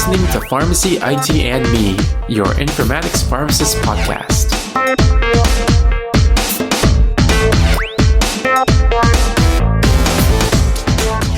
listening to Pharmacy IT and Me, your informatics pharmacist podcast.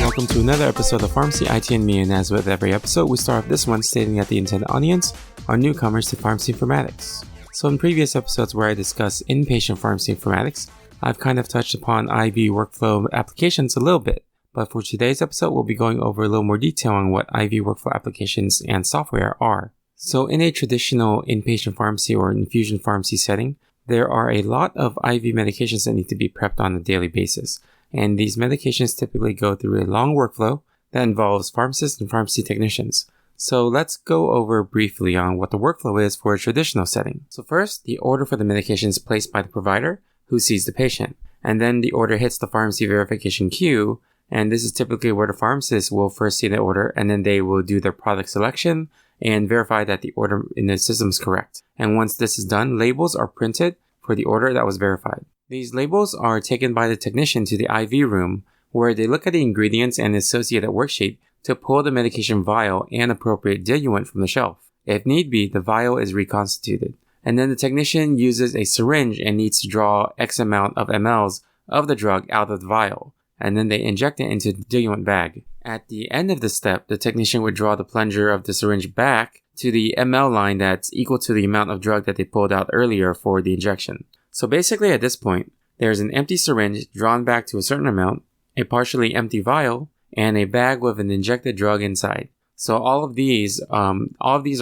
Welcome to another episode of Pharmacy IT and Me, and as with every episode, we start off this one stating that the intended audience are newcomers to pharmacy informatics. So in previous episodes where I discuss inpatient pharmacy informatics, I've kind of touched upon IV workflow applications a little bit. But for today's episode, we'll be going over a little more detail on what IV workflow applications and software are. So in a traditional inpatient pharmacy or infusion pharmacy setting, there are a lot of IV medications that need to be prepped on a daily basis. And these medications typically go through a long workflow that involves pharmacists and pharmacy technicians. So let's go over briefly on what the workflow is for a traditional setting. So first, the order for the medication is placed by the provider who sees the patient. And then the order hits the pharmacy verification queue. And this is typically where the pharmacist will first see the order, and then they will do their product selection and verify that the order in the system is correct. And once this is done, labels are printed for the order that was verified. These labels are taken by the technician to the IV room, where they look at the ingredients and associated worksheet to pull the medication vial and appropriate diluent from the shelf. If need be, the vial is reconstituted. And then the technician uses a syringe and needs to draw X amount of mLs of the drug out of the vial, and then they inject it into the diluent bag. At the end of the step, the technician would draw the plunger of the syringe back to the ml line that's equal to the amount of drug that they pulled out earlier for the injection. So basically at this point, there's an empty syringe drawn back to a certain amount, a partially empty vial, and a bag with an injected drug inside. So all of these are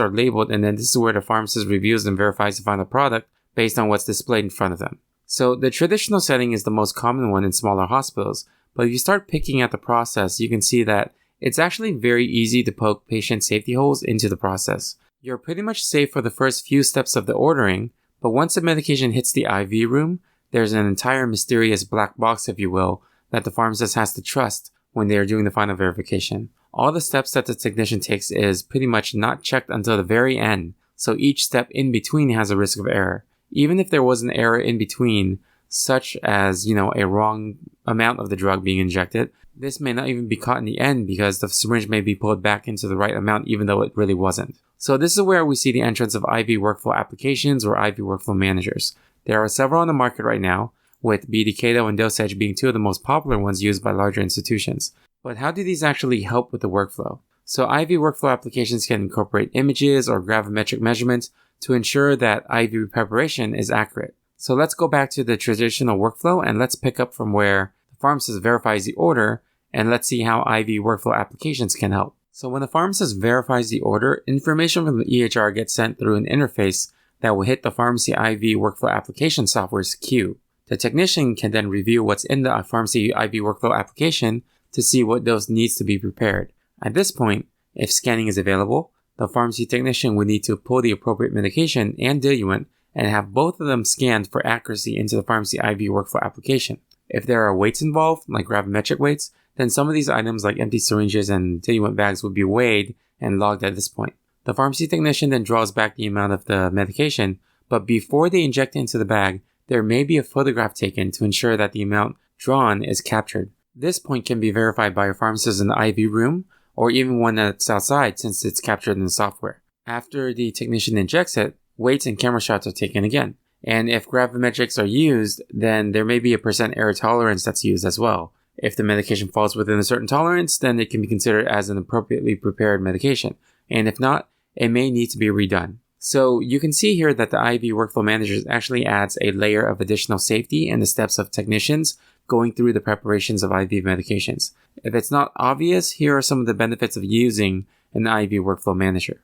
labeled, and then this is where the pharmacist reviews and verifies the final product based on what's displayed in front of them. So the traditional setting is the most common one in smaller hospitals, but if you start picking at the process, you can see that it's actually very easy to poke patient safety holes into the process. You're pretty much safe for the first few steps of the ordering, but once the medication hits the IV room, there's an entire mysterious black box, if you will, that the pharmacist has to trust when they are doing the final verification. All the steps that the technician takes is pretty much not checked until the very end, so each step in between has a risk of error. Even if there was an error in between, such as, a wrong amount of the drug being injected, this may not even be caught in the end because the syringe may be pulled back into the right amount even though it really wasn't. So this is where we see the entrance of IV workflow applications or IV workflow managers. There are several on the market right now, with BD-Cato and Dosage being two of the most popular ones used by larger institutions. But how do these actually help with the workflow? So IV workflow applications can incorporate images or gravimetric measurements to ensure that IV preparation is accurate. So let's go back to the traditional workflow and let's pick up from where the pharmacist verifies the order, and let's see how IV workflow applications can help. So when the pharmacist verifies the order, information from the EHR gets sent through an interface that will hit the pharmacy IV workflow application software's queue. The technician can then review what's in the pharmacy IV workflow application to see what dose needs to be prepared. At this point, if scanning is available, the pharmacy technician would need to pull the appropriate medication and diluent and have both of them scanned for accuracy into the pharmacy IV workflow application. If there are weights involved, like gravimetric weights, then some of these items like empty syringes and diluent bags would be weighed and logged at this point. The pharmacy technician then draws back the amount of the medication, but before they inject it into the bag, there may be a photograph taken to ensure that the amount drawn is captured. This point can be verified by a pharmacist in the IV room, or even one that's outside since it's captured in the software. After the technician injects it, weights and camera shots are taken again. And if gravimetrics are used, then there may be a % error tolerance that's used as well. If the medication falls within a certain tolerance, then it can be considered as an appropriately prepared medication. And if not, it may need to be redone. So you can see here that the IV workflow managers actually adds a layer of additional safety in the steps of technicians going through the preparations of IV medications. If it's not obvious, here are some of the benefits of using an IV workflow manager.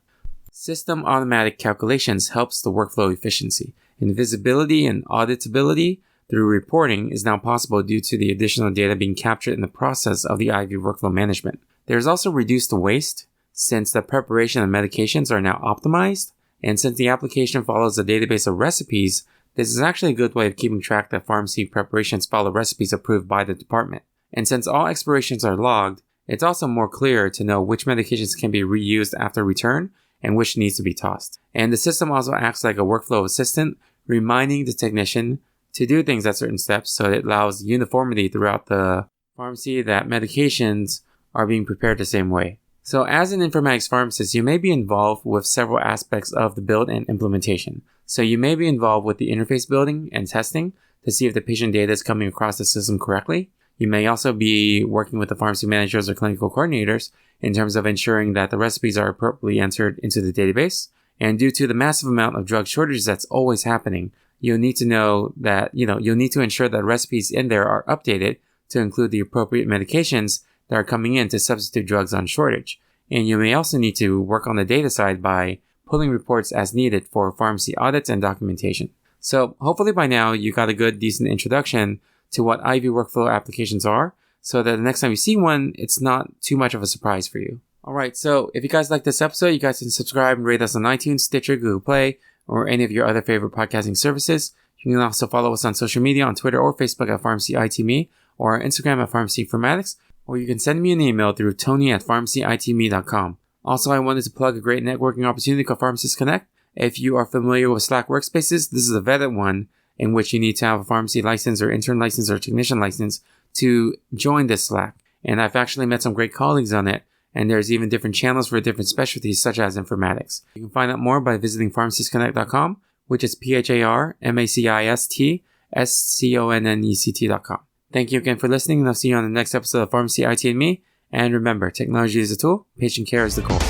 System automatic calculations helps the workflow efficiency. And visibility and auditability through reporting is now possible due to the additional data being captured in the process of the IV workflow management. There's also reduced waste since the preparation of medications are now optimized, and since the application follows a database of recipes, this is actually a good way of keeping track that pharmacy preparations follow recipes approved by the department. And since all expirations are logged, it's also more clear to know which medications can be reused after return and which needs to be tossed. And the system also acts like a workflow assistant, reminding the technician to do things at certain steps so it allows uniformity throughout the pharmacy that medications are being prepared the same way. So as an informatics pharmacist, you may be involved with several aspects of the build and implementation. So you may be involved with the interface building and testing to see if the patient data is coming across the system correctly. You may also be working with the pharmacy managers or clinical coordinators in terms of ensuring that the recipes are appropriately entered into the database. And due to the massive amount of drug shortages that's always happening, you'll need to know that, you'll need to ensure that recipes in there are updated to include the appropriate medications that are coming in to substitute drugs on shortage. And you may also need to work on the data side by pulling reports as needed for pharmacy audits and documentation. So hopefully by now you got a good, decent introduction to what IV workflow applications are, so that the next time you see one, it's not too much of a surprise for you. Alright, so if you guys like this episode, you guys can subscribe and rate us on iTunes, Stitcher, Google Play, or any of your other favorite podcasting services. You can also follow us on social media on Twitter or Facebook at PharmacyITme, or on Instagram at PharmacyInformatics, or you can send me an email through tony@pharmacyitme.com. Also, I wanted to plug a great networking opportunity called Pharmacist Connect. If you are familiar with Slack workspaces, this is a vetted one in which you need to have a pharmacy license or intern license or technician license to join this Slack. And I've actually met some great colleagues on it, and there's even different channels for different specialties such as informatics. You can find out more by visiting pharmacistconnect.com, which is PharmacistSconnect.com. Thank you again for listening, and I'll see you on the next episode of Pharmacy IT and Me. And remember, technology is a tool, patient care is the goal.